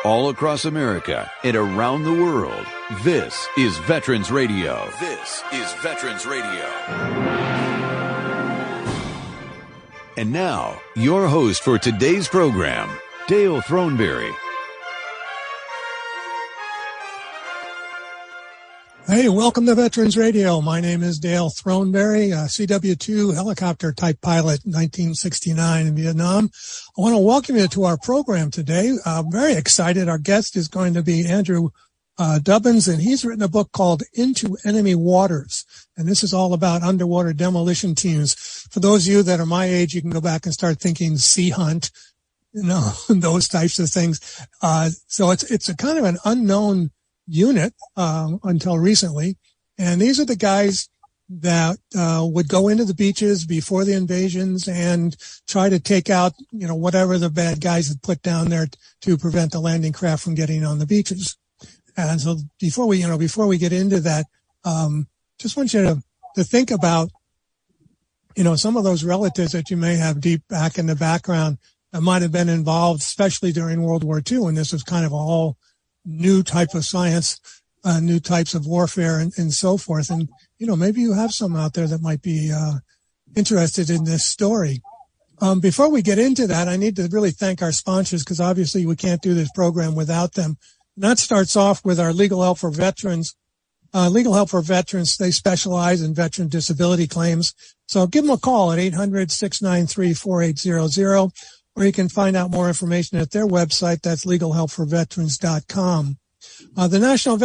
all across America and around the world. This is Veterans Radio. This is Veterans Radio. And now, your host for today's program, Dale Throneberry. Hey, welcome to Veterans Radio. My name is Dale Throneberry, a CW2 helicopter type pilot, 1969 in Vietnam. I want to welcome you to our program today. I'm very excited. Our guest is going to be Andrew Dubbins, and he's written a book called Into Enemy Waters. And this is all about underwater demolition teams. For those of you that are my age, you can go back and start thinking Sea Hunt, you know, those types of things. So it's a kind of an unknown unit until recently, and these are the guys that would go into the beaches before the invasions and try to take out, you know, whatever the bad guys had put down there to prevent the landing craft from getting on the beaches. And so before we get into that, just want you to think about, you know, some of those relatives that you may have deep back in the background that might have been involved, especially during World War II, and this was kind of a whole new type of science, new types of warfare and so forth. And, you know, maybe you have some out there that might be interested in this story. Before we get into that, I need to really thank our sponsors, because obviously we can't do this program without them. And that starts off with our Legal Help for Veterans. Legal Help for Veterans, they specialize in veteran disability claims. So give them a call at 800-693-4800. Or you can find out more information at their website. That's legalhelpforveterans.com. The National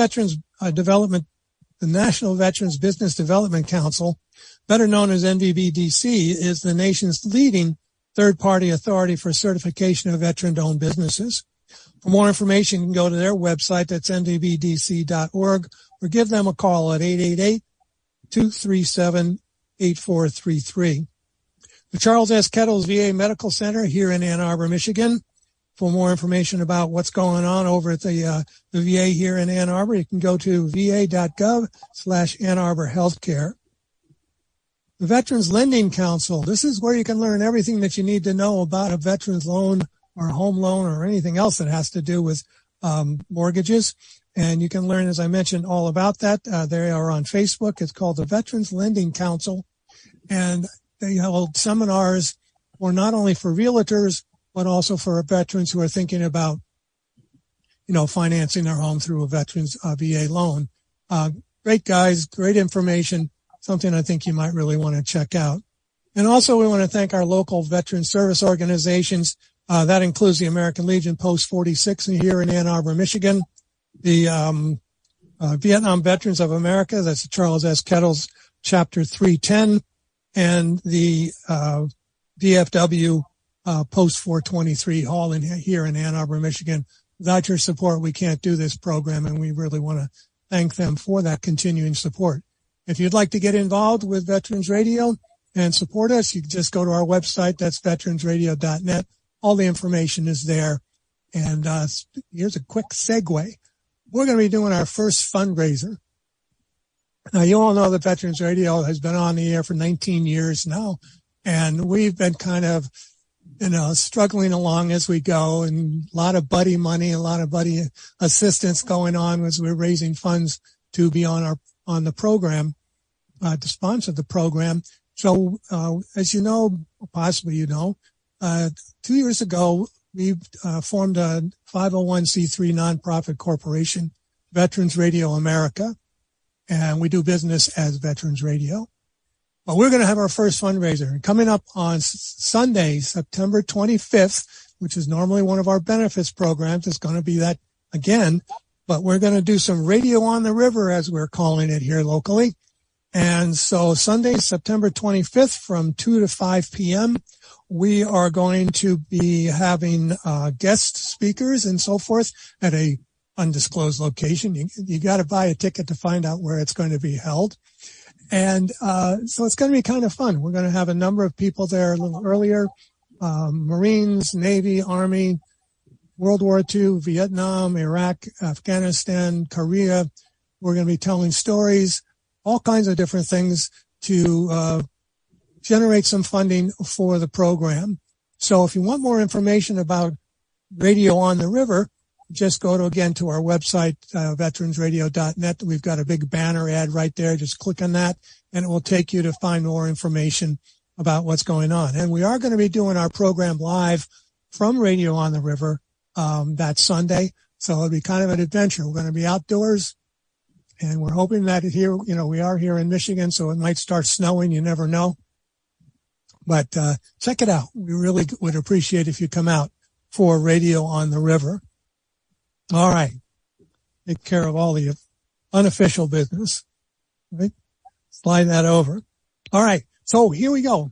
Veterans Business Development Council, better known as NVBDC, is the nation's leading third-party authority for certification of veteran-owned businesses. For more information, you can go to their website. That's nvbdc.org, or give them a call at 888-237-8433. The Charles S. Kettles VA Medical Center here in Ann Arbor, Michigan. For more information about what's going on over at the VA here in Ann Arbor, you can go to va.gov/Ann Arbor Healthcare. The Veterans Lending Council. This is where you can learn everything that you need to know about a veteran's loan or a home loan or anything else that has to do with mortgages. And you can learn, as I mentioned, all about that. They are on Facebook. It's called the Veterans Lending Council. And they hold seminars for not only for realtors, but also for veterans who are thinking about, you know, financing their home through a veterans VA loan. Great guys, great information, something I think you might really want to check out. And also we want to thank our local veteran service organizations. That includes the American Legion Post 46 here in Ann Arbor, Michigan. The Vietnam Veterans of America, that's the Charles S. Kettles Chapter 310. And the VFW Post 423 Hall here in Ann Arbor, Michigan. Without your support, we can't do this program, and we really want to thank them for that continuing support. If you'd like to get involved with Veterans Radio and support us, you can just go to our website. That's veteransradio.net. All the information is there. And here's a quick segue. We're going to be doing our first fundraiser. Now, you all know that Veterans Radio has been on the air for 19 years now, and we've been kind of, you know, struggling along as we go, and a lot of buddy money, a lot of buddy assistance going on as we're raising funds to be on the program, to sponsor the program. So, as you know, possibly you know, 2 years ago, we formed a 501c3 nonprofit corporation, Veterans Radio America. And we do business as Veterans Radio. But we're going to have our first fundraiser. And coming up on Sunday, September 25th, which is normally one of our benefits programs, it's going to be that again. But we're going to do some radio on the river, as we're calling it here locally. And so Sunday, September 25th from 2 to 5 p.m., we are going to be having guest speakers and so forth at a undisclosed location. You got to buy a ticket to find out where it's going to be held. And so it's going to be kind of fun. We're going to have a number of people there a little earlier, Marines, Navy, Army, World War II, Vietnam, Iraq, Afghanistan, Korea. We're going to be telling stories, all kinds of different things to generate some funding for the program. So if you want more information about Radio on the River, just go to our website, veteransradio.net. We've got a big banner ad right there. Just click on that and it will take you to find more information about what's going on. And we are going to be doing our program live from Radio on the River that Sunday. So it'll be kind of an adventure. We're going to be outdoors, and we're hoping that here, we are here in Michigan, so it might start snowing. You never know. But check it out. We really would appreciate if you come out for Radio on the River. All right. Take care of all the unofficial business. Right? Slide that over. All right. So here we go.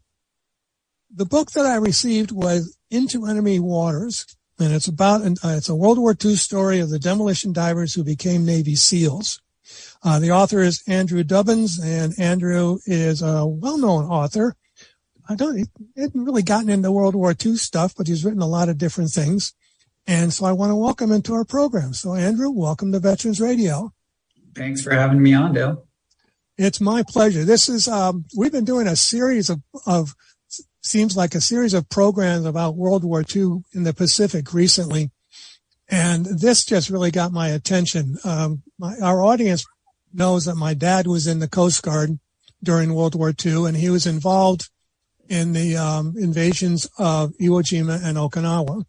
The book that I received was Into Enemy Waters, and it's a World War II story of the demolition divers who became Navy SEALs. The author is Andrew Dubbins, and Andrew is a well-known author. He hadn't really gotten into World War II stuff, but he's written a lot of different things. And so I want to welcome him to our program. So Andrew, welcome to Veterans Radio. Thanks for having me on, Dale. It's my pleasure. This is, we've been doing a series of seems like a series of programs about World War II in the Pacific recently. And this just really got my attention. Our audience knows that my dad was in the Coast Guard during World War II, and he was involved in the invasions of Iwo Jima and Okinawa.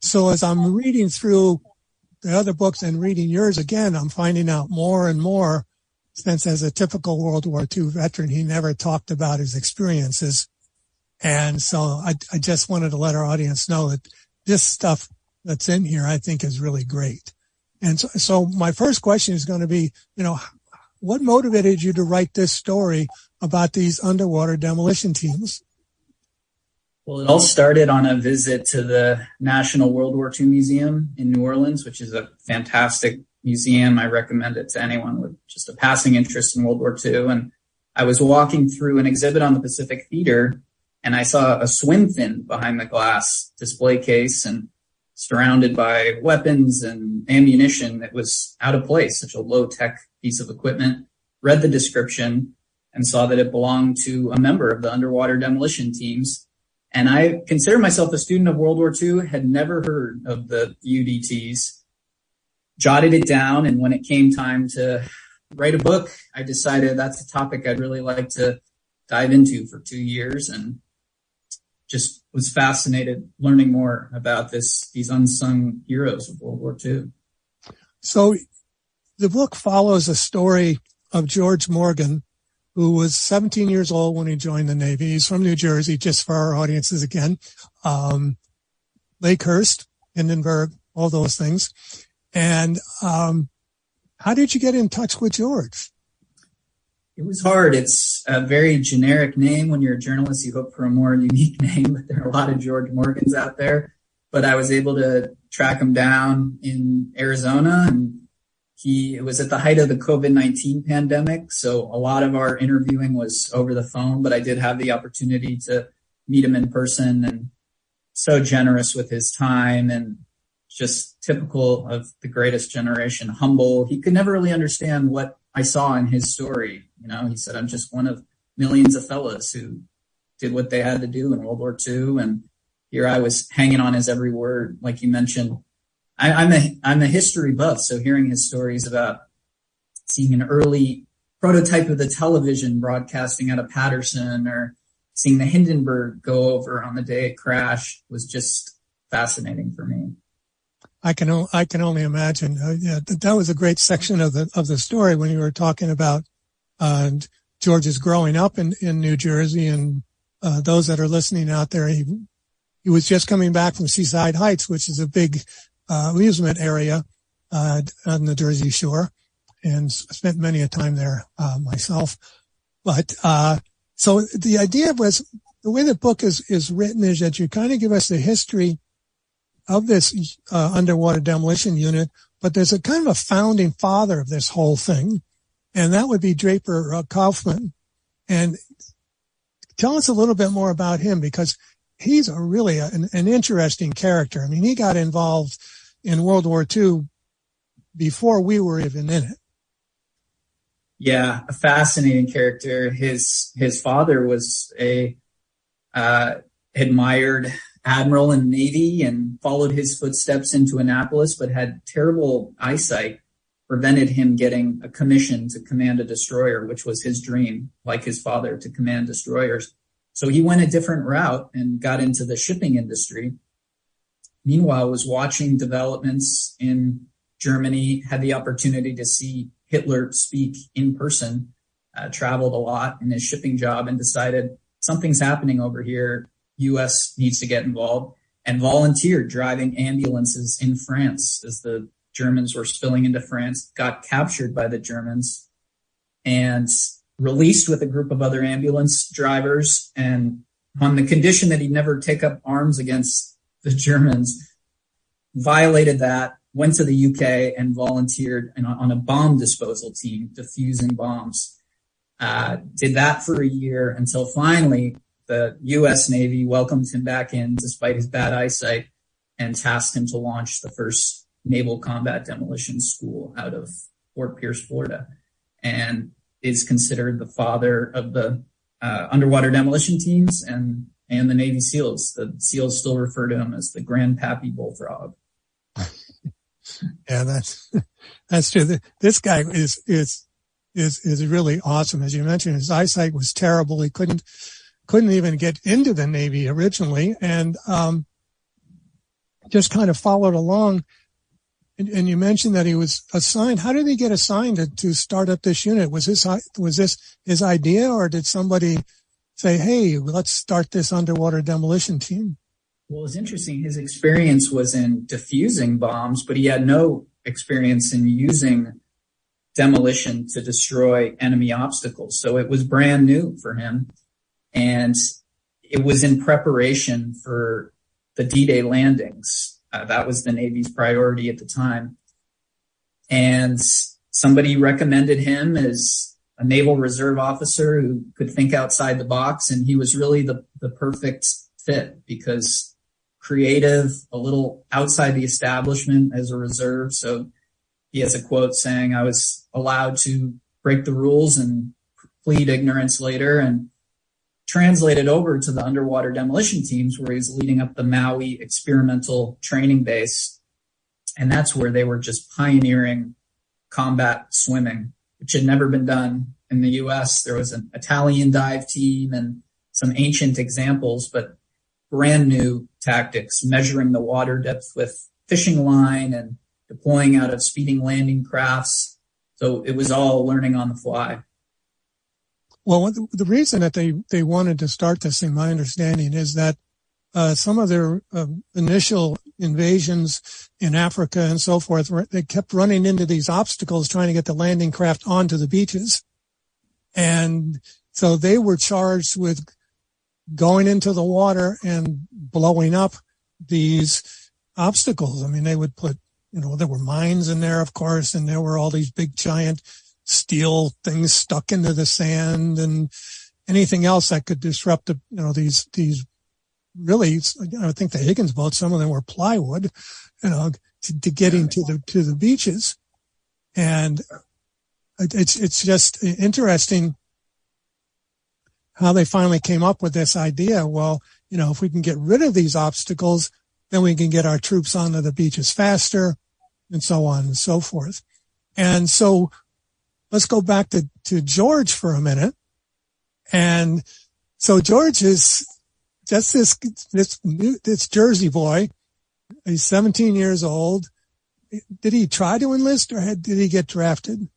So as I'm reading through the other books and reading yours again, I'm finding out more and more, since as a typical World War II veteran, he never talked about his experiences. And so I just wanted to let our audience know that this stuff that's in here, I think, is really great. And so my first question is going to be, what motivated you to write this story about these underwater demolition teams? Well, it all started on a visit to the National World War II Museum in New Orleans, which is a fantastic museum. I recommend it to anyone with just a passing interest in World War II. And I was walking through an exhibit on the Pacific Theater, and I saw a swim fin behind the glass display case and surrounded by weapons and ammunition. It was out of place, such a low-tech piece of equipment. Read the description and saw that it belonged to a member of the Underwater Demolition Teams. And I consider myself a student of World War II, had never heard of the UDTs, jotted it down, and when it came time to write a book, I decided that's a topic I'd really like to dive into for 2 years, and just was fascinated learning more about these unsung heroes of World War II. So the book follows a story of George Morgan, who was 17 years old when he joined the Navy. He's from New Jersey, just for our audiences again. Lakehurst, Hindenburg, all those things. And how did you get in touch with George? It was hard. It's a very generic name. When you're a journalist, you hope for a more unique name, but there are a lot of George Morgans out there. But I was able to track him down in Arizona, and it was at the height of the COVID-19 pandemic. So a lot of our interviewing was over the phone, but I did have the opportunity to meet him in person, and so generous with his time and just typical of the greatest generation, humble. He could never really understand what I saw in his story. He said, I'm just one of millions of fellas who did what they had to do in World War II. And here I was hanging on his every word. Like you mentioned, I'm a history buff. So hearing his stories about seeing an early prototype of the television broadcasting out of Patterson, or seeing the Hindenburg go over on the day it crashed, was just fascinating for me. I can only imagine. That was a great section of the story when you were talking about George's growing up in New Jersey, and those that are listening out there, he was just coming back from Seaside Heights, which is a big amusement area on the Jersey Shore, and spent many a time there myself. But so the idea was, the way the book is written is that you kind of give us the history of this underwater demolition unit, but there's a kind of a founding father of this whole thing, and that would be Draper Kaufman. And tell us a little bit more about him, because he's really an interesting character. I mean, he got involved in World War II before we were even in it. Yeah, a fascinating character. His father was a admired admiral in the Navy and followed his footsteps into Annapolis, but had terrible eyesight, prevented him getting a commission to command a destroyer, which was his dream, like his father, to command destroyers. So he went a different route and got into the shipping industry. Meanwhile, was watching developments in Germany, had the opportunity to see Hitler speak in person, traveled a lot in his shipping job, and decided something's happening over here. U.S. needs to get involved, and volunteered driving ambulances in France as the Germans were spilling into France, got captured by the Germans and released with a group of other ambulance drivers, and on the condition that he'd never take up arms against the Germans, violated that, went to the UK and volunteered on a bomb disposal team, defusing bombs. Did that for a year until finally the U.S. Navy welcomed him back in despite his bad eyesight and tasked him to launch the first naval combat demolition school out of Fort Pierce, Florida, and is considered the father of the underwater demolition teams and the Navy SEALs. The SEALs still refer to him as the Grandpappy Bullfrog. Yeah, that's true. This guy is really awesome. As you mentioned, his eyesight was terrible. He couldn't even get into the Navy originally, and just kind of followed along. And you mentioned that he was assigned. How did he get assigned to start up this unit? Was this his idea, or did somebody say, "Hey, let's start this underwater demolition team"? Well, it's interesting. His experience was in defusing bombs, but he had no experience in using demolition to destroy enemy obstacles. So it was brand new for him. And it was in preparation for the D-Day landings. That was the Navy's priority at the time. And somebody recommended him as a Naval Reserve officer who could think outside the box. And he was really the perfect fit because creative, a little outside the establishment as a reserve. So he has a quote saying, "I was allowed to break the rules and plead ignorance later," and translated over to the underwater demolition teams where he's leading up the Maui experimental training base. And that's where they were just pioneering combat swimming, which had never been done in the U.S. There was an Italian dive team and some ancient examples, but brand new tactics, measuring the water depth with fishing line and deploying out of speeding landing crafts. So it was all learning on the fly. Well, the reason that they wanted to start this thing, my understanding, is that some of their initial invasions in Africa and so forth, they kept running into these obstacles trying to get the landing craft onto the beaches. And so they were charged with going into the water and blowing up these obstacles. I mean, they would put, there were mines in there, of course, and there were all these big giant steel things stuck into the sand and anything else that could disrupt these really, I think the Higgins boats, some of them were plywood, to getting to the beaches. And it's just interesting how they finally came up with this idea. Well, if we can get rid of these obstacles, then we can get our troops onto the beaches faster, and so on and so forth. And so let's go back to George for a minute. And so George is just this Jersey boy. He's 17 years old. Did he try to enlist, or did he get drafted?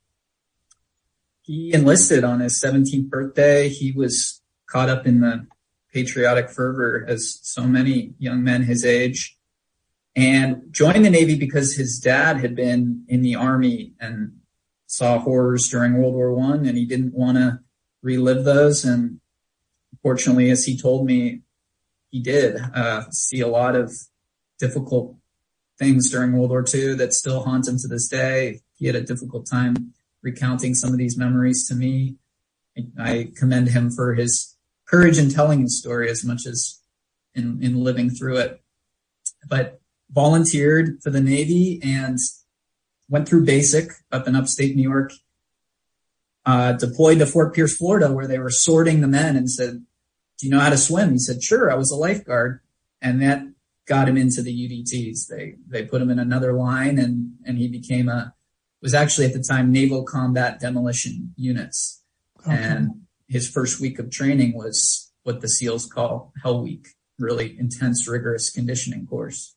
He enlisted on his 17th birthday. He was caught up in the patriotic fervor, as so many young men his age, and joined the Navy because his dad had been in the Army and saw horrors during World War I, and he didn't want to relive those. And fortunately, as he told me, he did see a lot of difficult things during World War II that still haunt him to this day. He had a difficult time recounting some of these memories to me. I commend him for his courage in telling his story as much as in living through it. But volunteered for the Navy and went through basic up in upstate New York, deployed to Fort Pierce, Florida, where they were sorting the men and said, "Do you know how to swim?" He said, "Sure, I was a lifeguard." And that got him into the UDTs. They put him in another line, and he became was actually at the time Naval Combat Demolition Units. Okay. And his first week of training was what the SEALs call Hell Week, really intense, rigorous conditioning course.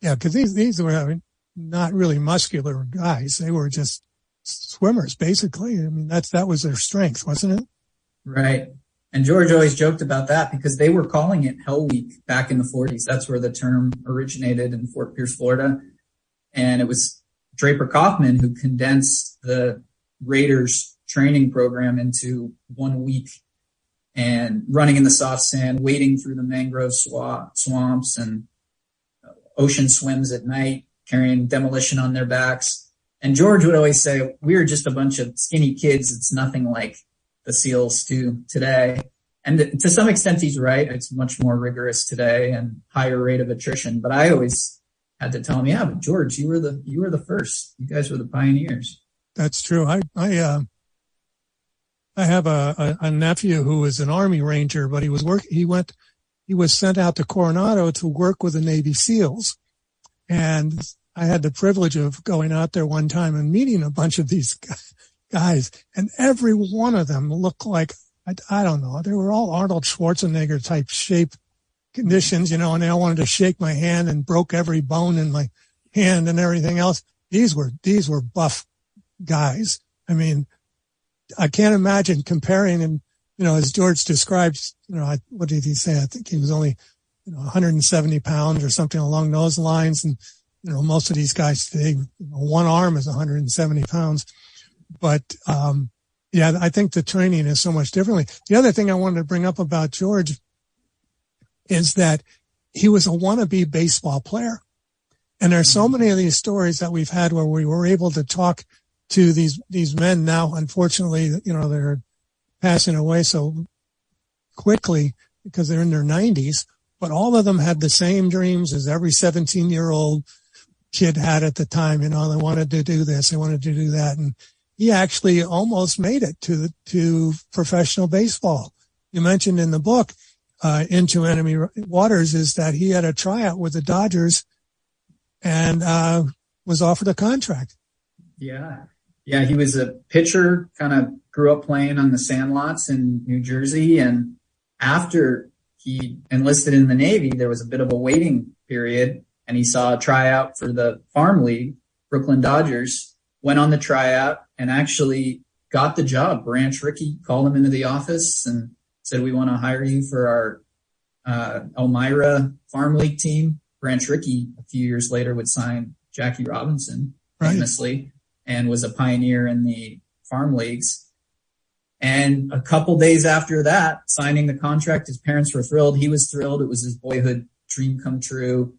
Yeah, because these were not really muscular guys. They were just swimmers, basically. I mean, that was their strength, wasn't it? Right. And George always joked about that because they were calling it Hell Week back in the 40s. That's where the term originated in Fort Pierce, Florida. And it was Draper Kaufman who condensed the Raiders training program into 1 week, and running in the soft sand, wading through the mangrove swamps and ocean swims at night, carrying demolition on their backs. And George would always say, we're just a bunch of skinny kids. It's nothing like the SEALs do today. And to some extent, he's right. It's much more rigorous today and higher rate of attrition. But I always had to tell him, yeah, but George, you were the first. You guys were the pioneers. That's true. I have a nephew who was an Army Ranger, but he was sent out to Coronado to work with the Navy SEALs. And I had the privilege of going out there one time and meeting a bunch of these guys, and every one of them looked like, I don't know, they were all Arnold Schwarzenegger type shape conditions, and they all wanted to shake my hand and broke every bone in my hand and everything else. These were buff guys. I mean, I can't imagine comparing him, as George describes, what did he say? I think he was only, 170 pounds or something along those lines. And, most of these guys today, one arm is 170 pounds. But, yeah, I think the training is so much differently. The other thing I wanted to bring up about George is that he was a wannabe baseball player. And there's so many of these stories that we've had where we were able to talk to these men now. Unfortunately, they're passing away so quickly because they're in their 90s, but all of them had the same dreams as every 17-year-old kid had at the time. They wanted to do this, they wanted to do that. And he actually almost made it to professional baseball. You mentioned in the book, Into Enemy Waters, is that he had a tryout with the Dodgers and was offered a contract. Yeah, he was a pitcher, kind of grew up playing on the sandlots in New Jersey. And after he enlisted in the Navy, there was a bit of a waiting period, and he saw a tryout for the farm league, Brooklyn Dodgers, went on the tryout and actually got the job. Branch Rickey called him into the office and said, we want to hire you for our Elmira Farm League team. Branch Rickey, a few years later, would sign Jackie Robinson, famously, and was a pioneer in the farm leagues. And a couple days after that, signing the contract, his parents were thrilled. He was thrilled. It was his boyhood dream come true.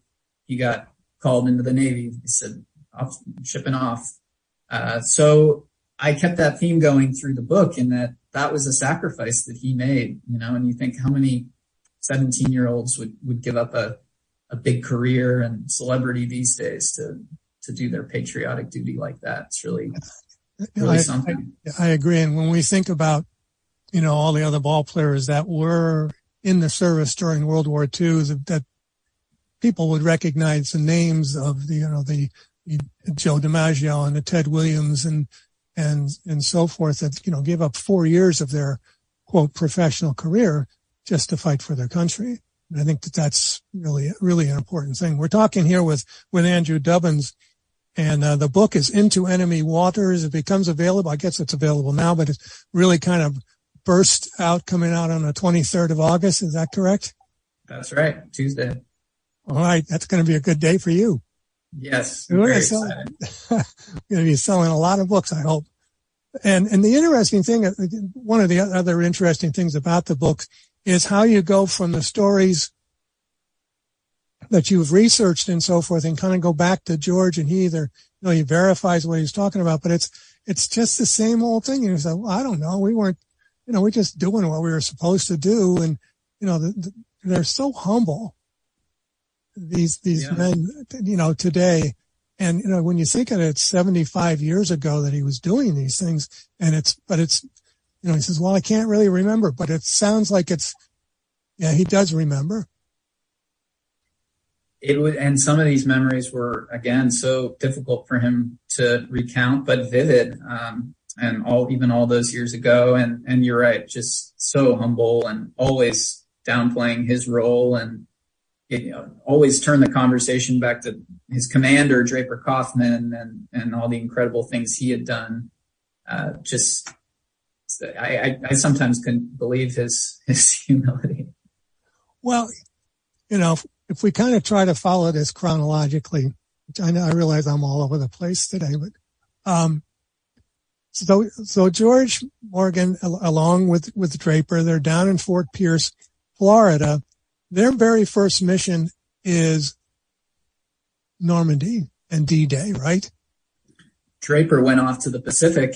He got called into the Navy. He said, shipping off. So I kept that theme going through the book, in that was a sacrifice that he made, and you think how many 17-year-olds would give up a big career and celebrity these days to do their patriotic duty like that. It's really something. I agree. And when we think about, all the other ball players that were in the service during World War II, that people would recognize the names of the Joe DiMaggio and the Ted Williams and so forth, that, gave up 4 years of their quote professional career just to fight for their country. And I think that's really, really an important thing. We're talking here with Andrew Dubbins, and the book is Into Enemy Waters. It becomes available. I guess it's available now, but it's really kind of coming out on the 23rd of August. Is that correct? That's right. Tuesday. All right. That's going to be a good day for you. Yes. We're going to be selling a lot of books, I hope. And the interesting thing, one of the other interesting things about the book is how you go from the stories that you've researched and so forth and kind of go back to George, and he either, he verifies what he's talking about, but it's just the same old thing. And you say, well, I don't know. We weren't, we're just doing what we were supposed to do. And, they're so humble, these men, today. And, when you think of it, it's 75 years ago that he was doing these things, and he says, well, I can't really remember, but it sounds like he does remember. And some of these memories were, again, so difficult for him to recount, but vivid. And even all those years ago. And you're right, just so humble and always downplaying his role, and always turn the conversation back to his commander, Draper Kaufman, and all the incredible things he had done. I sometimes couldn't believe his humility. Well, if we kind of try to follow this chronologically, which I realize I'm all over the place today, but so George Morgan, along with Draper, they're down in Fort Pierce, Florida. Their very first mission is Normandy and D-Day, right? Draper went off to the Pacific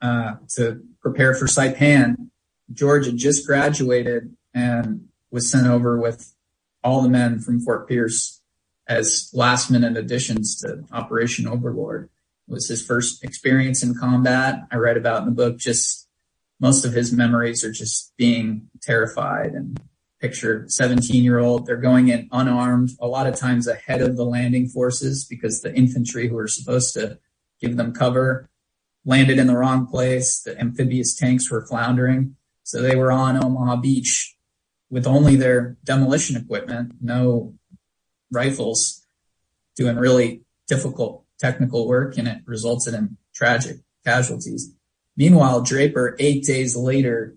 to prepare for Saipan. George had just graduated and was sent over with all the men from Fort Pierce as last-minute additions to Operation Overlord. It was his first experience in combat. I write about in the book, just most of his memories are just being terrified, and picture 17-year-old. They're going in unarmed, a lot of times ahead of the landing forces, because the infantry who are supposed to give them cover landed in the wrong place. The amphibious tanks were floundering. So they were on Omaha Beach with only their demolition equipment, no rifles, doing really difficult technical work, and it resulted in tragic casualties. Meanwhile, Draper, 8 days later,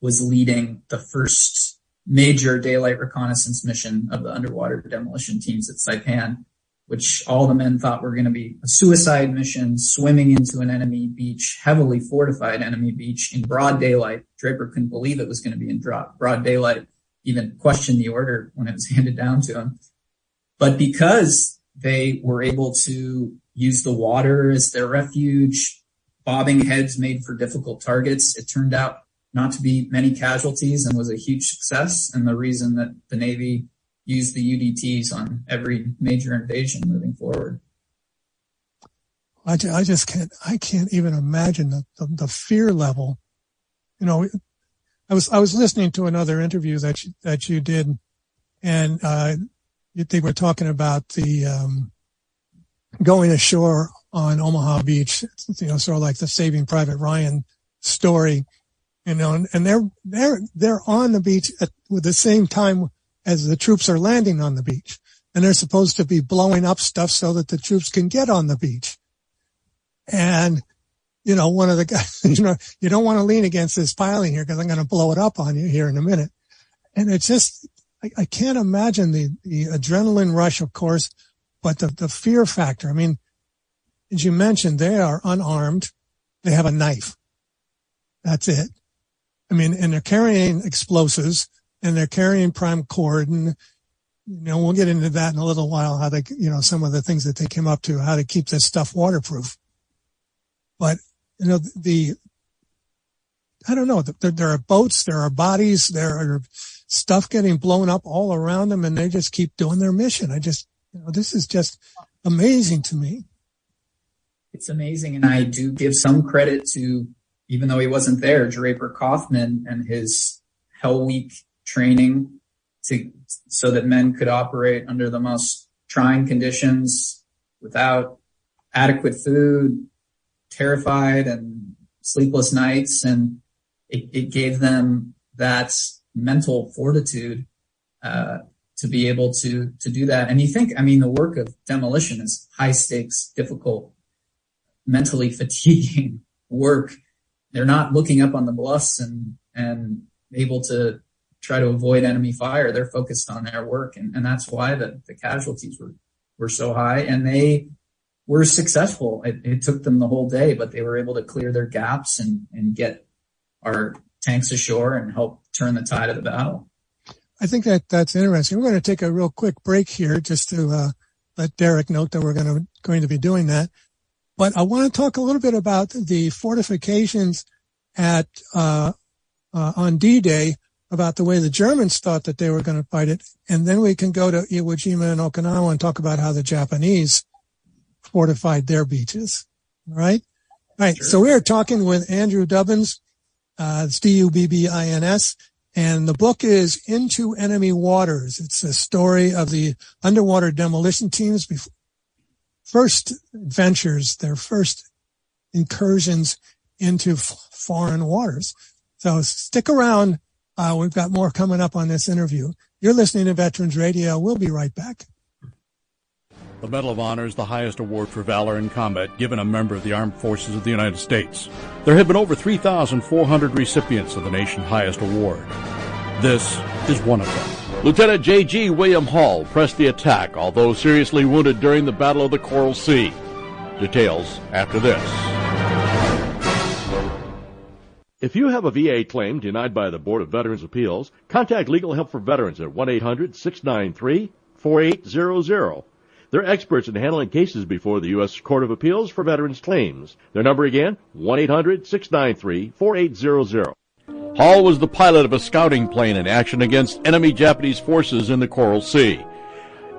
was leading the first major daylight reconnaissance mission of the Underwater Demolition Teams at Saipan, which all the men thought were going to be a suicide mission, swimming into an enemy beach, heavily fortified enemy beach in broad daylight. Draper couldn't believe it was going to be in broad daylight, even questioned the order when it was handed down to him. But because they were able to use the water as their refuge, bobbing heads made for difficult targets, it turned out not to be many casualties and was a huge success, and the reason that the Navy used the UDTs on every major invasion moving forward. I can't even imagine the fear level. I was listening to another interview that you did, and they were talking about the going ashore on Omaha Beach, sort of like the Saving Private Ryan story, and they're on the beach with the same time as the troops are landing on the beach, and they're supposed to be blowing up stuff so that the troops can get on the beach. And one of the guys, you don't want to lean against this piling here because I'm going to blow it up on you here in a minute. And it's just, I can't imagine the adrenaline rush, of course, but the fear factor. I mean, as you mentioned, they are unarmed. They have a knife. That's it. I mean, and they're carrying explosives, and they're carrying prime cord, and we'll get into that in a little while, how they, some of the things that they came up to, how to keep this stuff waterproof. But I don't know, there are boats, there are bodies, there are stuff getting blown up all around them, and they just keep doing their mission. This is just amazing to me. It's amazing, and I do give some credit to, even though he wasn't there, Draper Kaufman and his Hell Week training so that men could operate under the most trying conditions without adequate food, terrified and sleepless nights. And it gave them that mental fortitude to be able to do that. And you think, the work of demolition is high stakes, difficult, mentally fatiguing work. They're not looking up on the bluffs and able to try to avoid enemy fire. They're focused on their work. And that's why the casualties were so high, and they were successful. It took them the whole day, but they were able to clear their gaps and get our tanks ashore and help turn the tide of the battle. I think that's interesting. We're going to take a real quick break here just to let Derek note that we're going to be doing that. But I want to talk a little bit about the fortifications on D-Day, about the way the Germans thought that they were going to fight it. And then we can go to Iwo Jima and Okinawa and talk about how the Japanese fortified their beaches. All right. Sure. So we are talking with Andrew Dubbins, it's Dubbins, And the book is Into Enemy Waters. It's a story of the Underwater Demolition Teams' first adventures, their first incursions into foreign waters. So stick around. We've got more coming up on this interview. You're listening to Veterans Radio. We'll be right back. The Medal of Honor is the highest award for valor in combat given a member of the Armed Forces of the United States. There have been over 3,400 recipients of the nation's highest award. This is one of them. Lieutenant J.G. William Hall pressed the attack, although seriously wounded during the Battle of the Coral Sea. Details after this. If you have a VA claim denied by the Board of Veterans' Appeals, contact Legal Help for Veterans at 1-800-693-4800. They're experts in handling cases before the U.S. Court of Appeals for Veterans Claims. Their number again, 1-800-693-4800. Hall was the pilot of a scouting plane in action against enemy Japanese forces in the Coral Sea.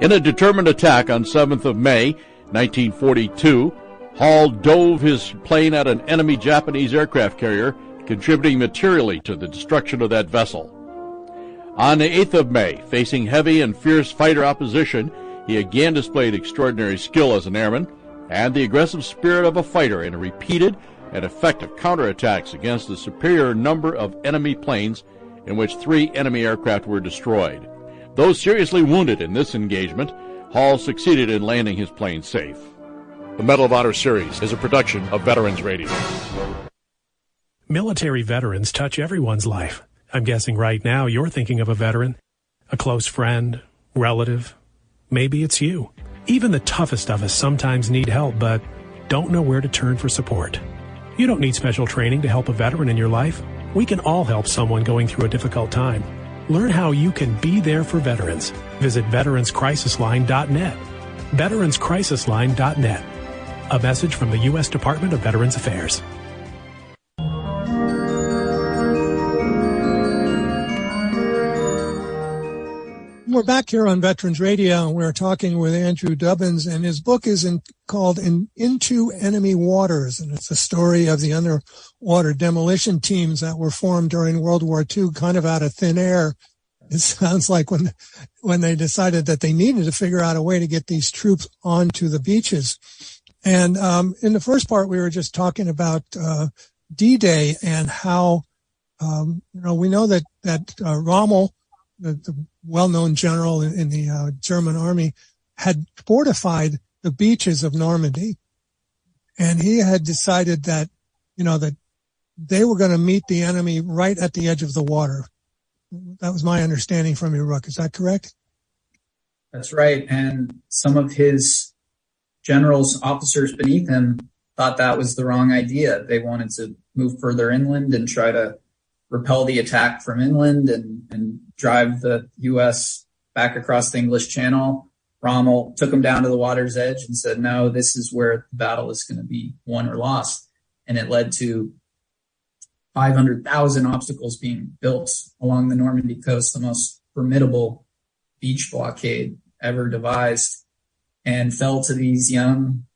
In a determined attack on 7th of May, 1942, Hall dove his plane at an enemy Japanese aircraft carrier, contributing materially to the destruction of that vessel. On the 8th of May, facing heavy and fierce fighter opposition, he again displayed extraordinary skill as an airman and the aggressive spirit of a fighter in repeated and effective counterattacks against the superior number of enemy planes, in which 3 enemy aircraft were destroyed. Though seriously wounded in this engagement, Hall succeeded in landing his plane safe. The Medal of Honor series is a production of Veterans Radio. Military veterans touch everyone's life. I'm guessing right now you're thinking of a veteran, a close friend, relative. Maybe it's you. Even the toughest of us sometimes need help, but don't know where to turn for support. You don't need special training to help a veteran in your life. We can all help someone going through a difficult time. Learn how you can be there for veterans. Visit veteranscrisisline.net. Veteranscrisisline.net. A message from the U.S. Department of Veterans Affairs. We're back here on Veterans Radio, and we're talking with Andrew Dubbins, and his book is called Into Enemy Waters, and it's a story of the underwater demolition teams that were formed during World War II, kind of out of thin air. It sounds like when they decided that they needed to figure out a way to get these troops onto the beaches. And in the first part, we were just talking about D-Day and how we know that Rommel, the well-known general in the German army, had fortified the beaches of Normandy, and he had decided that that they were going to meet the enemy right at the edge of the water. That was my understanding from your book. Is that correct? That's right. And some of his generals, officers beneath him, thought that was the wrong idea. They wanted to move further inland and try to repel the attack from inland and drive the U.S. back across the English Channel. Rommel took them down to the water's edge and said, no, this is where the battle is going to be won or lost. And it led to 500,000 obstacles being built along the Normandy coast, the most formidable beach blockade ever devised, and fell to these young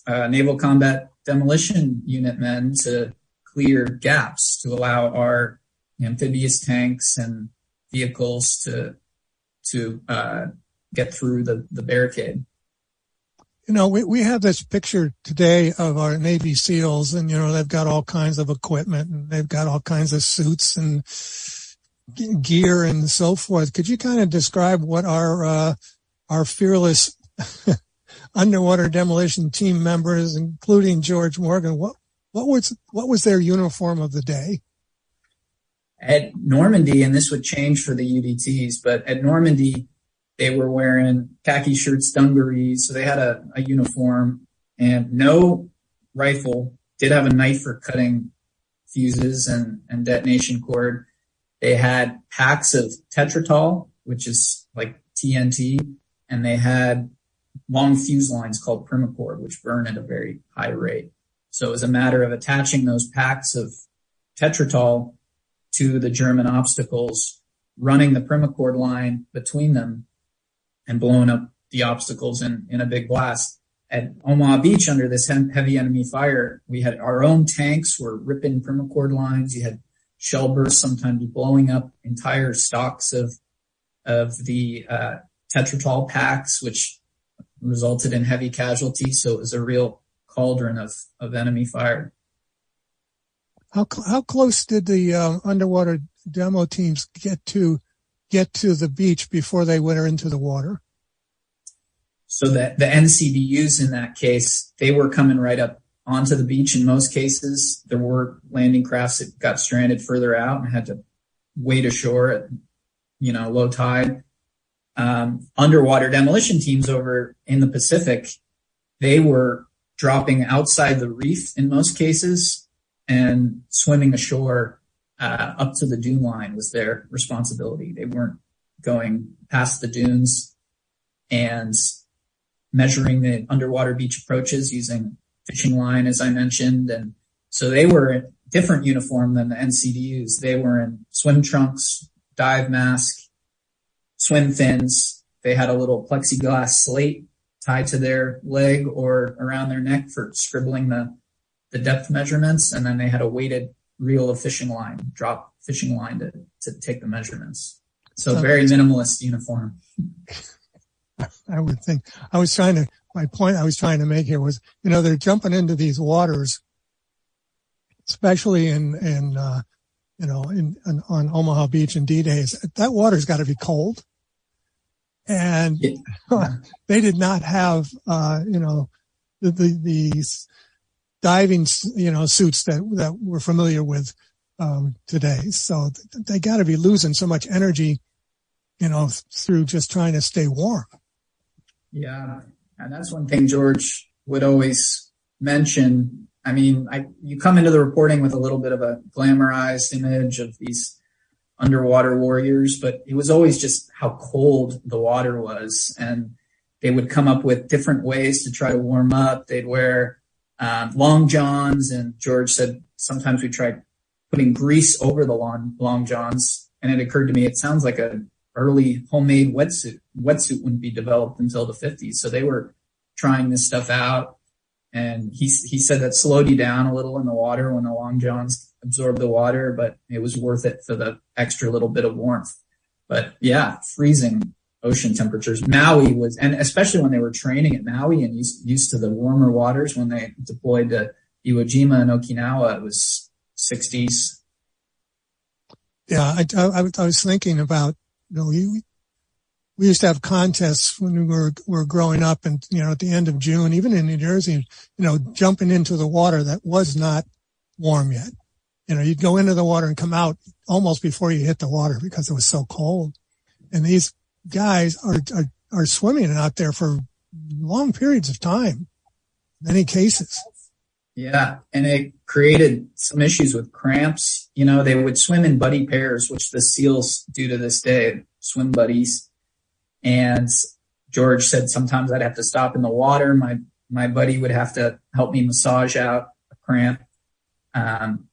naval combat demolition unit men to clear gaps to allow our amphibious tanks and vehicles to get through the barricade. We have this picture today of our Navy SEALs, and they've got all kinds of equipment, and they've got all kinds of suits and gear and so forth. Could you kind of describe what our fearless underwater demolition team members, including George Morgan, what was their uniform of the day? At Normandy, and this would change for the UDTs, but at Normandy, they were wearing khaki shirts, dungarees, so they had a uniform and no rifle. Did have a knife for cutting fuses and detonation cord. They had packs of tetratol, which is like TNT, and they had long fuse lines called primacord, which burn at a very high rate. So it was a matter of attaching those packs of tetratol to the German obstacles, running the primacord line between them, and blowing up the obstacles in a big blast. At Omaha Beach, under this heavy enemy fire, we had our own tanks were ripping primacord lines. You had shell bursts, sometimes blowing up entire stocks of the Tetratol packs, which resulted in heavy casualties. So it was a real cauldron of enemy fire. How close did the underwater demo teams get to the beach before they went into the water? So that the NCDUs in that case, they were coming right up onto the beach in most cases. There were landing crafts that got stranded further out and had to wade ashore at, low tide. Underwater demolition teams over in the Pacific, they were dropping outside the reef in most cases and swimming ashore up to the dune line was their responsibility. They weren't going past the dunes and measuring the underwater beach approaches using fishing line, as I mentioned. And so they were in different uniform than the NCDUs. They were in swim trunks, dive mask, swim fins. They had a little plexiglass slate tied to their leg or around their neck for scribbling the depth measurements. And then they had a weighted reel of fishing line, drop fishing line to take the measurements. So very minimalist uniform. I would think. My point I was trying to make here was, they're jumping into these waters, especially on Omaha Beach and D-Days. That water's got to be cold. And they did not have, these diving, suits that we're familiar with, today. So they got to be losing so much energy, through just trying to stay warm. Yeah. And that's one thing George would always mention. I mean, you come into the reporting with a little bit of a glamorized image of these underwater warriors, but it was always just how cold the water was. And they would come up with different ways to try to warm up. They'd wear long johns, and George said sometimes we tried putting grease over the long johns. And it occurred to me, it sounds like a early homemade wetsuit. Wetsuit wouldn't be developed until the 50s. So they were trying this stuff out. And he said that slowed you down a little in the water when the long johns absorbed the water, but it was worth it for the extra little bit of warmth. But yeah, freezing ocean temperatures. Maui was, and especially when they were training at Maui and used to the warmer waters when they deployed to Iwo Jima and Okinawa, it was 60s. Yeah, I was thinking about, we used to have contests when we were growing up, and at the end of June, even in New Jersey, jumping into the water that was not warm yet. You'd go into the water and come out almost before you hit the water because it was so cold. And these guys are swimming out there for long periods of time, in many cases. Yeah, and it created some issues with cramps. They would swim in buddy pairs, which the SEALs do to this day, swim buddies. And George said sometimes I'd have to stop in the water. My buddy would have to help me massage out a cramp.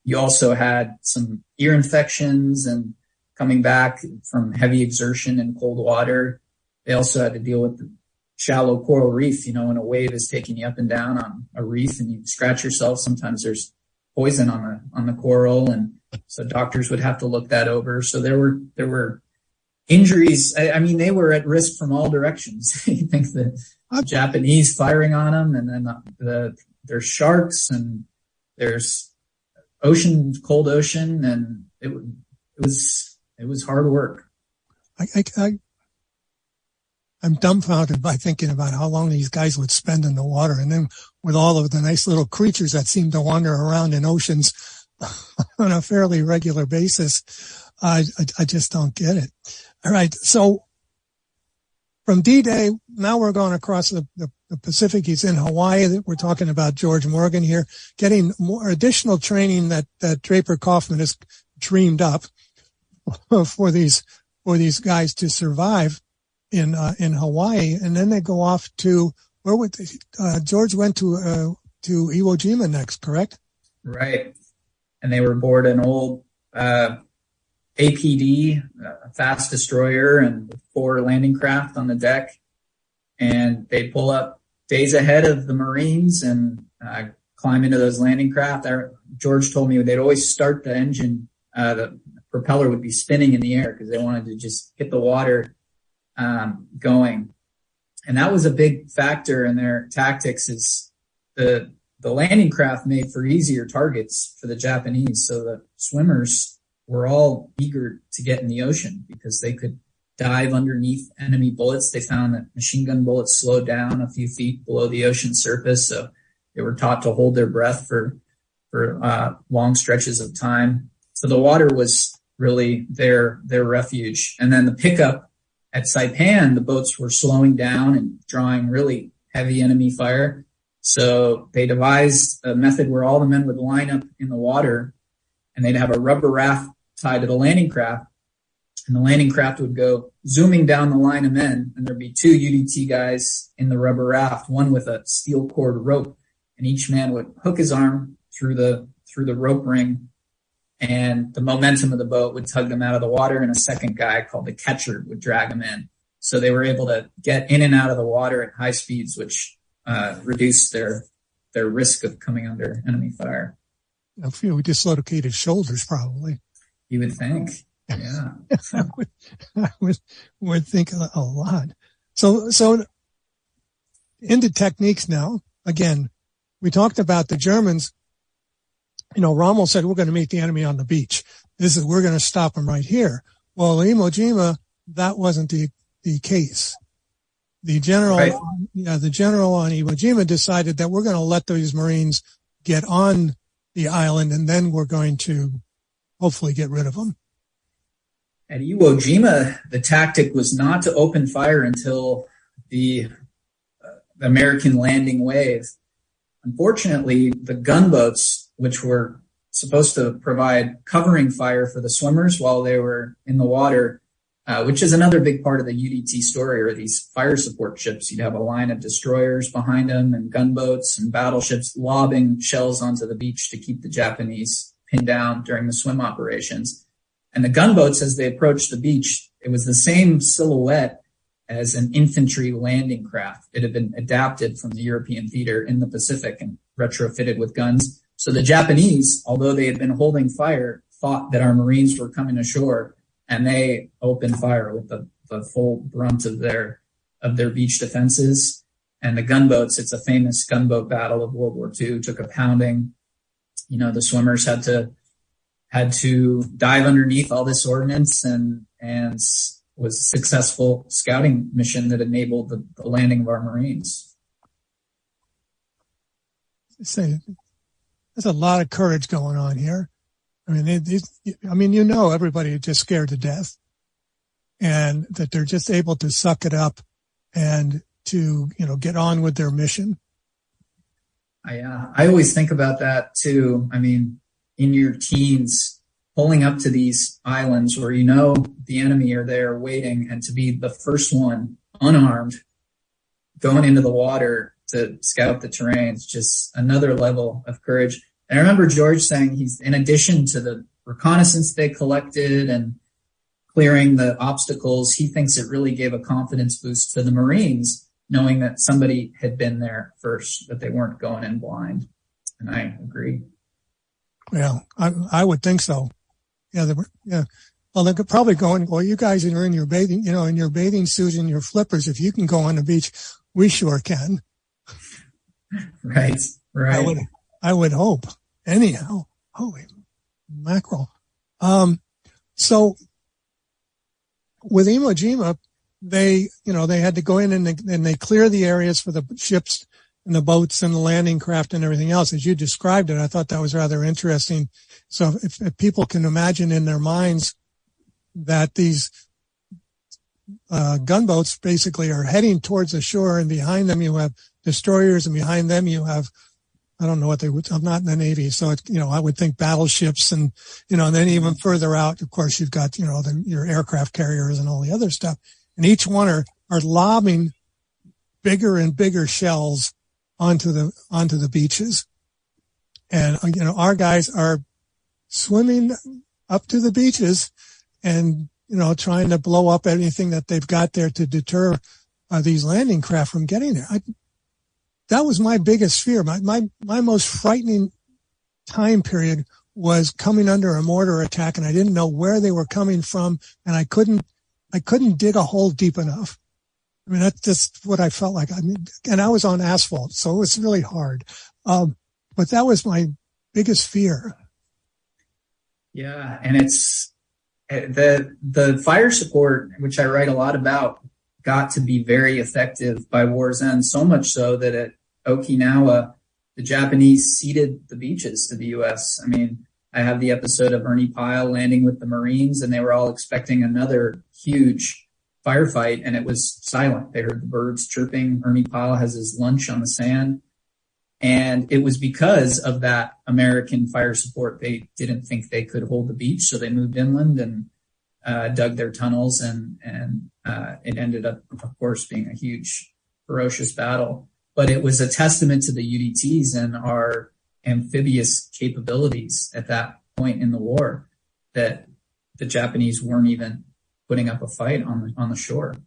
You also had some ear infections and coming back from heavy exertion in cold water. They also had to deal with the shallow coral reef, when a wave is taking you up and down on a reef and you scratch yourself. Sometimes there's poison on the coral. And so doctors would have to look that over. So there were injuries. I mean, they were at risk from all directions. You think the Japanese firing on them, and then there's sharks, and there's cold ocean, and it was hard work. I'm dumbfounded by thinking about how long these guys would spend in the water, and then with all of the nice little creatures that seem to wander around in oceans on a fairly regular basis. I just don't get it. All right. So from D-Day, now we're going across the Pacific. He's in Hawaii. We're talking about George Morgan here, getting more additional training that Draper Kaufman has dreamed up for these guys to survive in Hawaii. And then they go off to, where would George went to Iwo Jima next, correct? Right. And they were aboard an old APD, a fast destroyer, and 4 landing craft on the deck. And they pull up days ahead of the Marines and climb into those landing craft. George told me they'd always start the engine the propeller would be spinning in the air because they wanted to just get the water going. And that was a big factor in their tactics, is the landing craft made for easier targets for the Japanese. So the swimmers were all eager to get in the ocean because they could dive underneath enemy bullets. They found that machine gun bullets slowed down a few feet below the ocean surface. So they were taught to hold their breath for long stretches of time. So the water was really their refuge. And then the pickup at Saipan, the boats were slowing down and drawing really heavy enemy fire. So they devised a method where all the men would line up in the water and they'd have a rubber raft tied to the landing craft. And the landing craft would go zooming down the line of men, and there'd be 2 UDT guys in the rubber raft, one with a steel cord rope, and each man would hook his arm through the rope ring, and the momentum of the boat would tug them out of the water, and a second guy called the catcher would drag them in. So they were able to get in and out of the water at high speeds, which reduced their risk of coming under enemy fire. A few dislocated shoulders, probably. You would think. Yeah. I would think a lot. So into techniques now. Again, we talked about the Germans. Rommel said, we're going to meet the enemy on the beach. We're going to stop them right here. Well, Iwo Jima, that wasn't the case. The general, right. The general on Iwo Jima decided that we're going to let these Marines get on the island, and then we're going to hopefully get rid of them. At Iwo Jima, the tactic was not to open fire until the American landing wave. Unfortunately, the gunboats, which were supposed to provide covering fire for the swimmers while they were in the water, which is another big part of the UDT story, or these fire support ships. You'd have a line of destroyers behind them and gunboats and battleships lobbing shells onto the beach to keep the Japanese pinned down during the swim operations. And the gunboats, as they approached the beach, it was the same silhouette as an infantry landing craft. It had been adapted from the European theater in the Pacific and retrofitted with guns. So the Japanese, although they had been holding fire, thought that our Marines were coming ashore, and they opened fire with the full brunt of their beach defenses. And the gunboats, it's a famous gunboat battle of World War II, took a pounding. The swimmers had to dive underneath all this ordnance, and was a successful scouting mission that enabled the landing of our Marines. There's a lot of courage going on here. I mean, everybody is just scared to death, and that they're just able to suck it up and to, get on with their mission. I always think about that too. I mean, in your teens, pulling up to these islands where the enemy are there waiting, and to be the first one unarmed going into the water to scout the terrain, it's just another level of courage. And I remember George saying he's, in addition to the reconnaissance they collected and clearing the obstacles, he thinks it really gave a confidence boost to the Marines, knowing that somebody had been there first, that they weren't going in blind. And I agree. Well, I would think so. Yeah. Well, they're probably going, well, you guys are in your bathing, in your bathing suit and your flippers. If you can go on the beach, we sure can. Right. I would hope. Anyhow, holy mackerel. So with Iwo Jima, they had to go in and they clear the areas for the ships and the boats and the landing craft and everything else. As you described it, I thought that was rather interesting. So if people can imagine in their minds that these gunboats basically are heading towards the shore, and behind them you have destroyers, and behind them you have, I don't know what they would, I'm not in the Navy, so it's, I would think battleships, and, and then even further out, of course, you've got, your aircraft carriers and all the other stuff. And each one are lobbing bigger and bigger shells onto the beaches. And, our guys are swimming up to the beaches and, trying to blow up anything that they've got there to deter these landing craft from getting there. That was my biggest fear. My most frightening time period was coming under a mortar attack, and I didn't know where they were coming from, and I couldn't dig a hole deep enough. I mean, that's just what I felt like. I mean, and I was on asphalt, so it was really hard. But that was my biggest fear. Yeah. And it's the fire support, which I write a lot about, got to be very effective by war's end, so much so that at Okinawa, the Japanese ceded the beaches to the U.S. I mean, I have the episode of Ernie Pyle landing with the Marines, and they were all expecting another huge firefight, and it was silent. They heard the birds chirping. Ernie Pyle has his lunch on the sand. And it was because of that American fire support. They didn't think they could hold the beach, so they moved inland and dug their tunnels, and it ended up, of course, being a huge, ferocious battle. But it was a testament to the UDTs and our amphibious capabilities at that point in the war that the Japanese weren't even putting up a fight on the shore.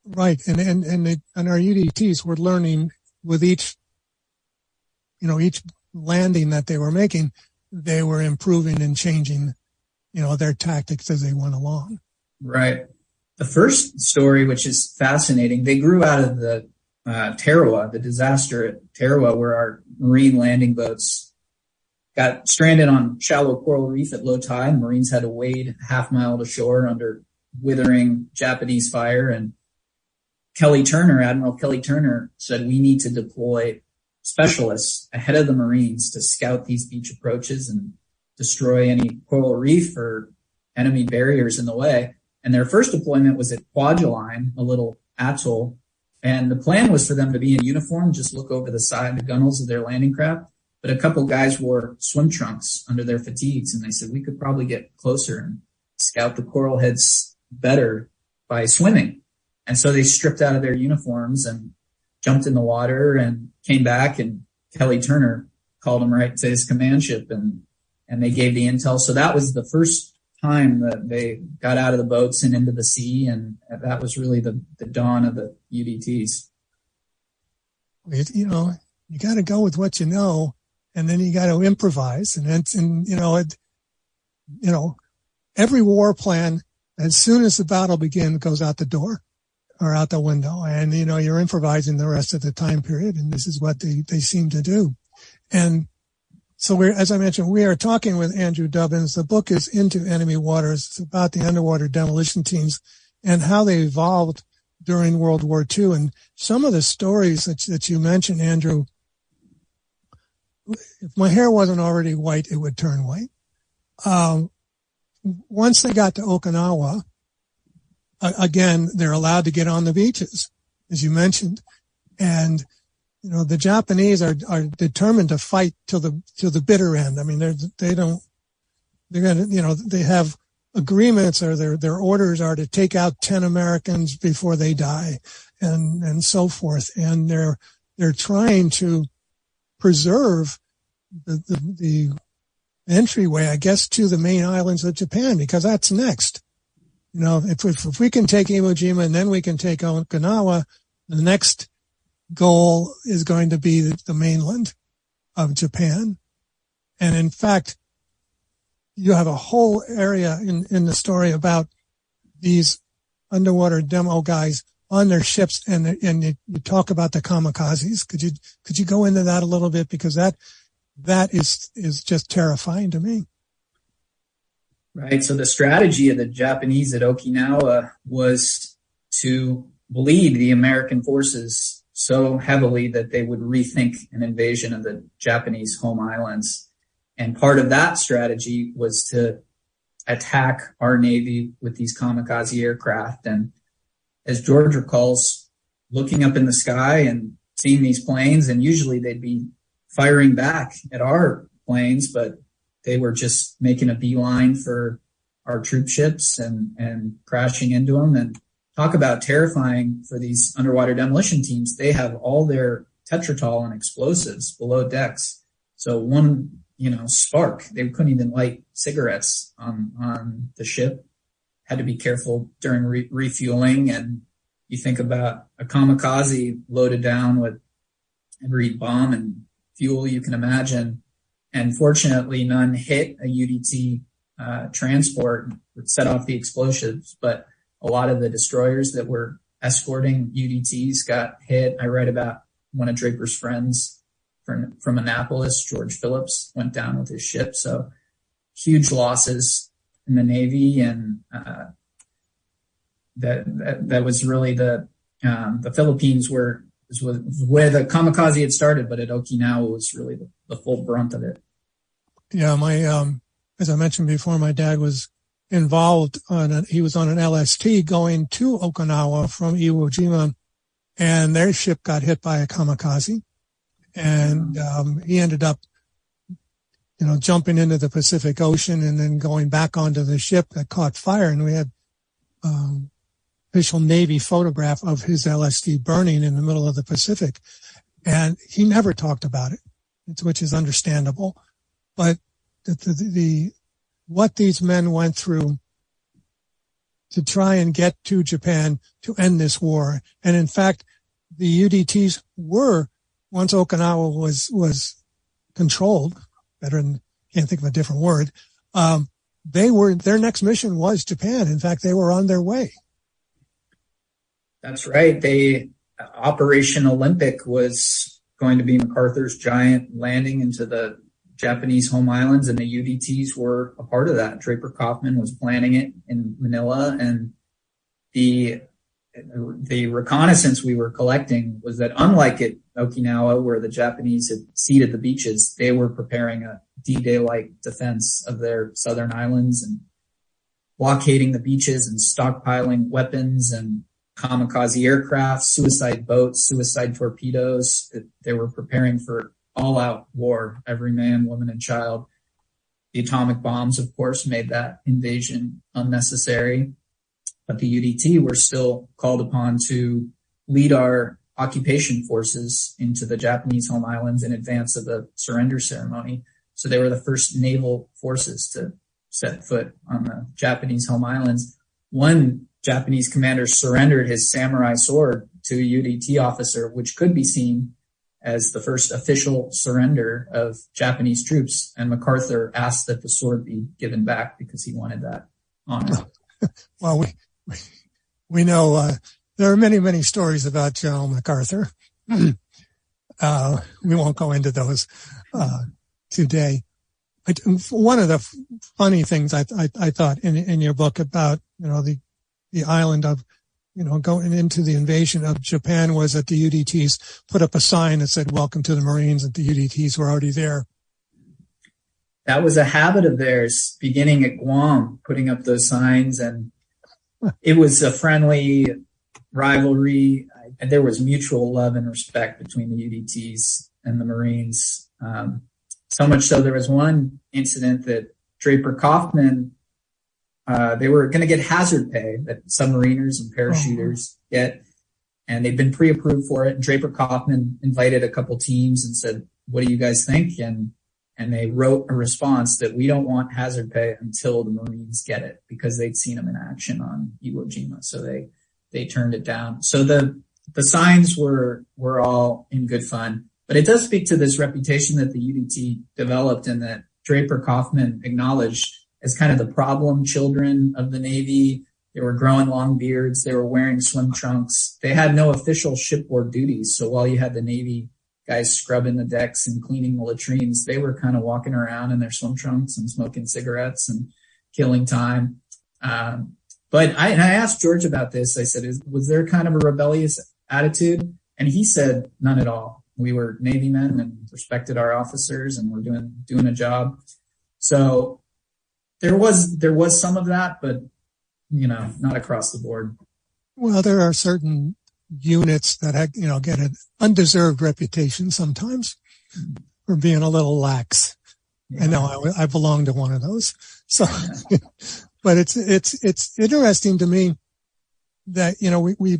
Right, and our UDTs were learning with each landing that they were making, they were improving and changing, their tactics as they went along. Right. The first story, which is fascinating, they grew out of the Tarawa, the disaster at Tarawa, where our marine landing boats got stranded on shallow coral reef at low tide. And Marines had to wade half mile to shore under withering Japanese fire. And Admiral Kelly Turner said, we need to deploy specialists ahead of the Marines to scout these beach approaches and destroy any coral reef or enemy barriers in the way. And their first deployment was at Kwajalein, a little atoll. And the plan was for them to be in uniform, just look over the side, the gunnels of their landing craft. But a couple guys wore swim trunks under their fatigues, and they said, we could probably get closer and scout the coral heads better by swimming. And so they stripped out of their uniforms and jumped in the water and came back, and Kelly Turner called them right to his command ship, and they gave the intel. So that was the first time that they got out of the boats and into the sea, and that was really the dawn of the UDTs. You got to go with what you know, and then you got to improvise. Every war plan, as soon as the battle begins, goes out the door or out the window, and you're improvising the rest of the time period, and this is what they seem to do. And so as I mentioned, we are talking with Andrew Dubbins. The book is Into Enemy Waters. It's about the underwater demolition teams and how they evolved during World War II. And some of the stories that you mentioned, Andrew, if my hair wasn't already white, it would turn white. Once they got to Okinawa, again, they're allowed to get on the beaches, as you mentioned. And the Japanese are determined to fight till the bitter end. I mean, they have agreements, or their orders are to take out 10 Americans before they die, and so forth. And they're trying to preserve the entryway, I guess, to the main islands of Japan, because that's next. If we can take Iwo Jima and then we can take Okinawa, the next goal is going to be the mainland of Japan. And in fact, you have a whole area in the story about these underwater demo guys on their ships, and you talk about the kamikazes. Could you go into that a little bit, because that is just terrifying to me. Right. So the strategy of the Japanese at Okinawa was to bleed the American forces so heavily that they would rethink an invasion of the Japanese home islands. And part of that strategy was to attack our Navy with these kamikaze aircraft. And as George recalls, looking up in the sky and seeing these planes, and usually they'd be firing back at our planes, but they were just making a beeline for our troop ships and crashing into them. And talk about terrifying for these underwater demolition teams. They have all their Tetratol and explosives below decks. So one, spark, they couldn't even light cigarettes on the ship. Had to be careful during refueling. And you think about a kamikaze loaded down with every bomb and fuel you can imagine. And fortunately, none hit a UDT transport, set off the explosives, but a lot of the destroyers that were escorting UDTs got hit. I read about one of Draper's friends from Annapolis, George Phillips, went down with his ship. So huge losses in the Navy, and that was really the Philippines was where the kamikaze had started, but at Okinawa was really the full brunt of it. Yeah, as I mentioned before, my dad was involved he was on an LST going to Okinawa from Iwo Jima, and their ship got hit by a kamikaze, and he ended up, jumping into the Pacific Ocean and then going back onto the ship that caught fire, and we had official Navy photograph of his LST burning in the middle of the Pacific, and he never talked about it, which is understandable, but what these men went through to try and get to Japan to end this war. And in fact, the UDTs were, once Okinawa was controlled, can't think of a different word, their next mission was Japan. In fact, they were on their way. That's right. Operation Olympic was going to be MacArthur's giant landing into the Japanese home islands, and the UDTs were a part of that. Draper Kaufman was planning it in Manila, and the reconnaissance we were collecting was that, unlike at Okinawa, where the Japanese had ceded the beaches, they were preparing a D-Day-like defense of their southern islands and blockading the beaches and stockpiling weapons and kamikaze aircraft, suicide boats, suicide torpedoes. They were preparing for all-out war, every man, woman, and child. The atomic bombs, of course, made that invasion unnecessary. But the UDT were still called upon to lead our occupation forces into the Japanese home islands in advance of the surrender ceremony. So they were the first naval forces to set foot on the Japanese home islands. One Japanese commander surrendered his samurai sword to a UDT officer, which could be seen as the first official surrender of Japanese troops. And MacArthur asked that the sword be given back because he wanted that honor. Well, we know there are many, many stories about General MacArthur. We won't go into those today. One of the funny things I thought in your book about the island of going into the invasion of Japan was that the UDTs put up a sign that said, "Welcome to the Marines," and the UDTs were already there. That was a habit of theirs, beginning at Guam, putting up those signs, and it was a friendly rivalry. And there was mutual love and respect between the UDTs and the Marines. So much so, there was one incident that Draper Kaufman, they were going to get hazard pay that submariners and parachuters get, and they'd been pre-approved for it. And Draper Kaufman invited a couple teams and said, "What do you guys think?" And they wrote a response that we don't want hazard pay until the Marines get it, because they'd seen them in action on Iwo Jima. So they turned it down. So the signs were all in good fun, but it does speak to this reputation that the UDT developed and that Draper Kaufman acknowledged as kind of the problem children of the Navy. They were growing long beards. They were wearing swim trunks. They had no official shipboard duties. So while you had the Navy guys scrubbing the decks and cleaning the latrines, they were kind of walking around in their swim trunks and smoking cigarettes and killing time. But I asked George about this. I said, was there kind of a rebellious attitude? And he said, none at all. We were Navy men and respected our officers and were doing a job. So there was some of that, but not across the board. Well, there are certain units that get an undeserved reputation sometimes for being a little lax. Yeah. I know I belong to one of those. So, but it's interesting to me that we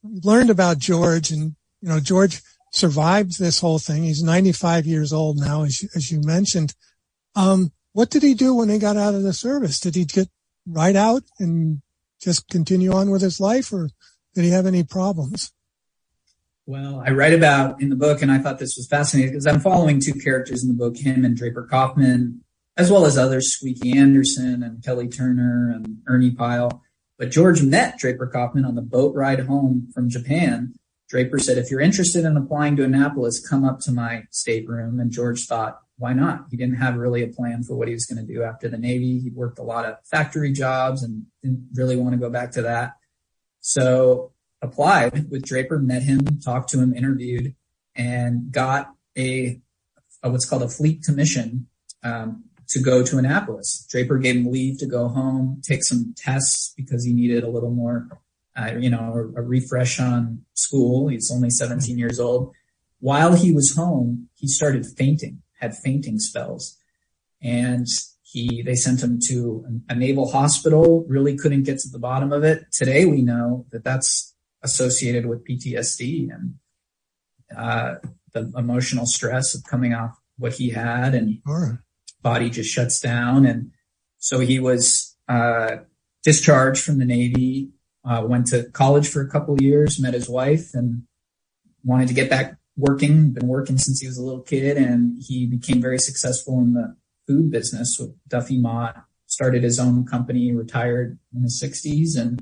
learned about George, and George survived this whole thing. He's 95 years old now, as you mentioned. What did he do when he got out of the service? Did he get right out and just continue on with his life, or did he have any problems? Well, I write about in the book, and I thought this was fascinating because I'm following two characters in the book, him and Draper Kaufman, as well as others, Squeaky Anderson and Kelly Turner and Ernie Pyle. But George met Draper Kaufman on the boat ride home from Japan. Draper said, if you're interested in applying to Annapolis, come up to my stateroom. And George thought, why not? He didn't have really a plan for what he was going to do after the Navy. He'd worked a lot of factory jobs and didn't really want to go back to that. So applied with Draper, met him, talked to him, interviewed, and got a what's called a fleet commission to go to Annapolis. Draper gave him leave to go home, take some tests because he needed a little more, a refresh on school. He's only 17 years old. While he was home, he started fainting, had fainting spells. And they sent him to a naval hospital, really couldn't get to the bottom of it. Today we know that that's associated with PTSD and the emotional stress of coming off what he had, and body just shuts down. And so he was discharged from the Navy, went to college for a couple of years, met his wife, and wanted to get back working, been working since he was a little kid, and he became very successful in the food business with Duffy Mott, started his own company, retired in the 60s, and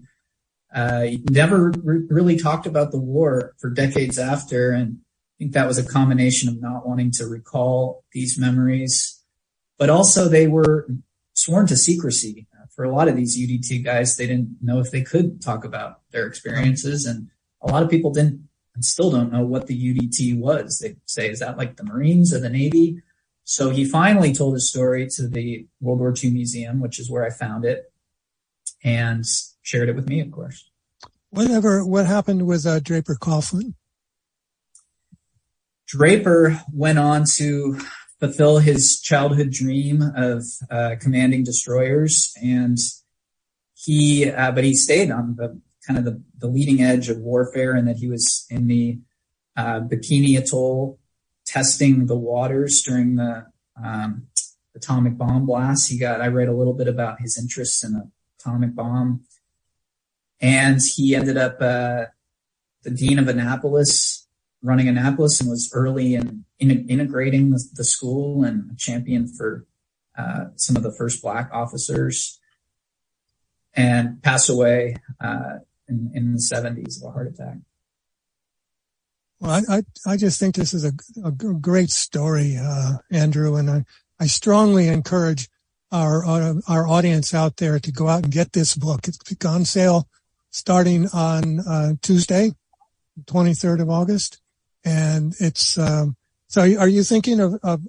he never really talked about the war for decades after. And I think that was a combination of not wanting to recall these memories, but also they were sworn to secrecy. For a lot of these UDT guys, they didn't know if they could talk about their experiences. And a lot of people didn't and still don't know what the UDT was. They say, is that like the Marines or the Navy? So he finally told his story to the World War II Museum, which is where I found it, and shared it with me, of course. What happened with Draper Kaufman? Draper went on to fulfill his childhood dream of commanding destroyers, and but he stayed on the leading edge of warfare, and that he was in the Bikini Atoll testing the waters during the atomic bomb blast. I read a little bit about his interests in the atomic bomb, and he ended up the dean of Annapolis, running Annapolis, and was early in integrating the school and a champion for some of the first black officers, and passed away in the 70s of a heart attack. Well, I just think this is a great story, Andrew, and I strongly encourage our audience out there to go out and get this book. It's on sale starting on Tuesday, 23rd of August. And it's, so are you thinking of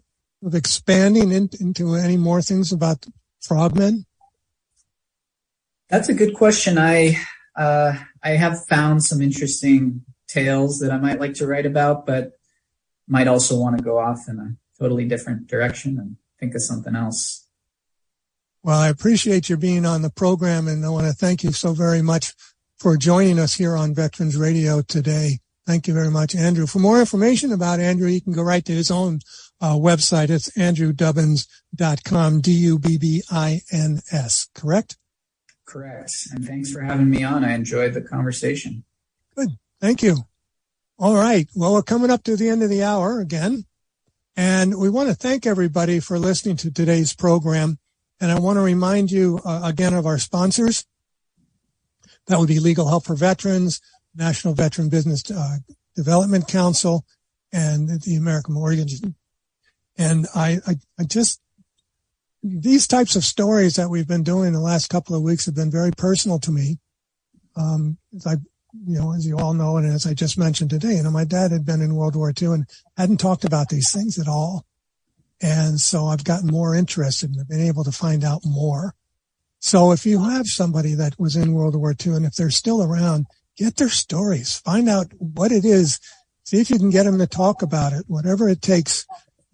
expanding into any more things about Frogmen? That's a good question. I have found some interesting tales that I might like to write about, but might also want to go off in a totally different direction and think of something else. Well, I appreciate your being on the program, and I want to thank you so very much for joining us here on Veterans Radio today. Thank you very much, Andrew. For more information about Andrew, you can go right to his own website. It's andrewdubbins.com, Dubbins, correct? Correct. And thanks for having me on. I enjoyed the conversation. Good. Thank you. All right. Well, we're coming up to the end of the hour again, and we want to thank everybody for listening to today's program. And I want to remind you again of our sponsors. That would be Legal Help for Veterans, National Veteran Business Development Council, and the American Mortgage. And I just, these types of stories that we've been doing the last couple of weeks have been very personal to me. As you all know, and as I just mentioned today, my dad had been in World War II and hadn't talked about these things at all. And so I've gotten more interested and been able to find out more. So if you have somebody that was in World War II, and if they're still around, get their stories, find out what it is, see if you can get them to talk about it, whatever it takes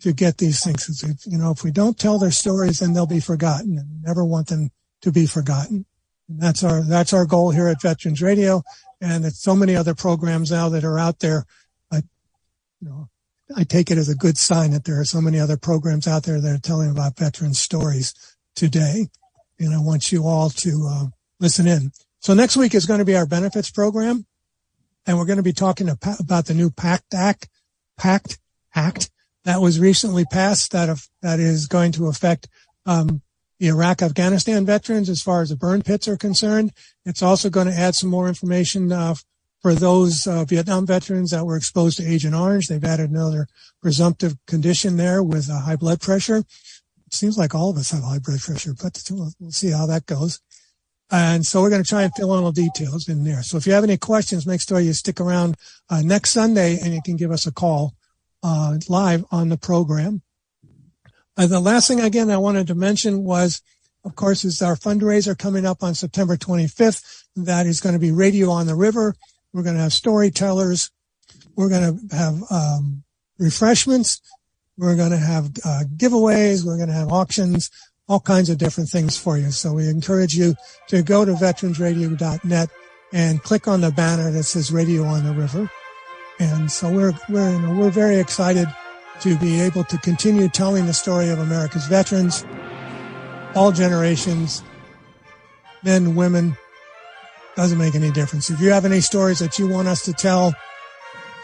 to get these things. If we don't tell their stories, then they'll be forgotten, and we never want them to be forgotten. And that's our goal here at Veterans Radio. And it's so many other programs now that are out there. I take it as a good sign that there are so many other programs out there that are telling about veterans' stories today. And I want you all to listen in. So next week is going to be our benefits program. And we're going to be talking about the new PACT Act that was recently passed that is going to affect the Iraq-Afghanistan veterans as far as the burn pits are concerned. It's also going to add some more information for those Vietnam veterans that were exposed to Agent Orange. They've added another presumptive condition there with high blood pressure. It seems like all of us have high blood pressure, but we'll see how that goes. And so we're going to try and fill in all the details in there. So if you have any questions, make sure you stick around next Sunday and you can give us a call live on the program. The last thing, again, I wanted to mention was, of course, is our fundraiser coming up on September 25th. That is going to be Radio on the River. We're going to have storytellers. We're going to have refreshments. We're going to have giveaways. We're going to have auctions, all kinds of different things for you. So we encourage you to go to veteransradio.net and click on the banner that says Radio on the River. And so we're very excited to be able to continue telling the story of America's veterans, all generations, men, women, doesn't make any difference. If you have any stories that you want us to tell,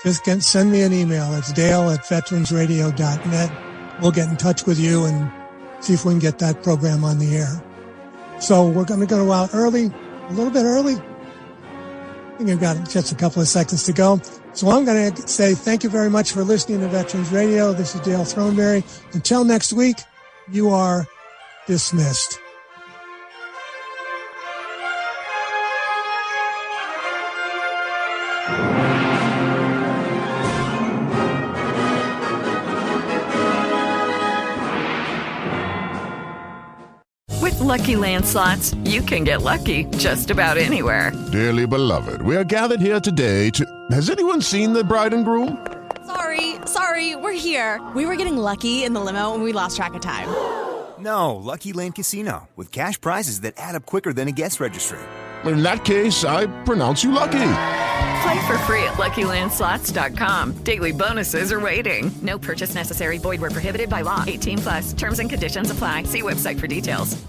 just send me an email. It's dale@veteransradio.net. We'll get in touch with you and see if we can get that program on the air. So we're going to go out early, a little bit early. I think I've got just a couple of seconds to go. So I'm going to say thank you very much for listening to Veterans Radio. This is Dale Throneberry. Until next week, you are dismissed. With Lucky Land Slots, you can get lucky just about anywhere. Dearly beloved, we are gathered here today to... Has anyone seen the bride and groom? Sorry, we're here. We were getting lucky in the limo and we lost track of time. No, Lucky Land Casino, with cash prizes that add up quicker than a guest registry. In that case, I pronounce you lucky. Play for free at LuckyLandSlots.com. Daily bonuses are waiting. No purchase necessary. Void where prohibited by law. 18+. Terms and conditions apply. See website for details.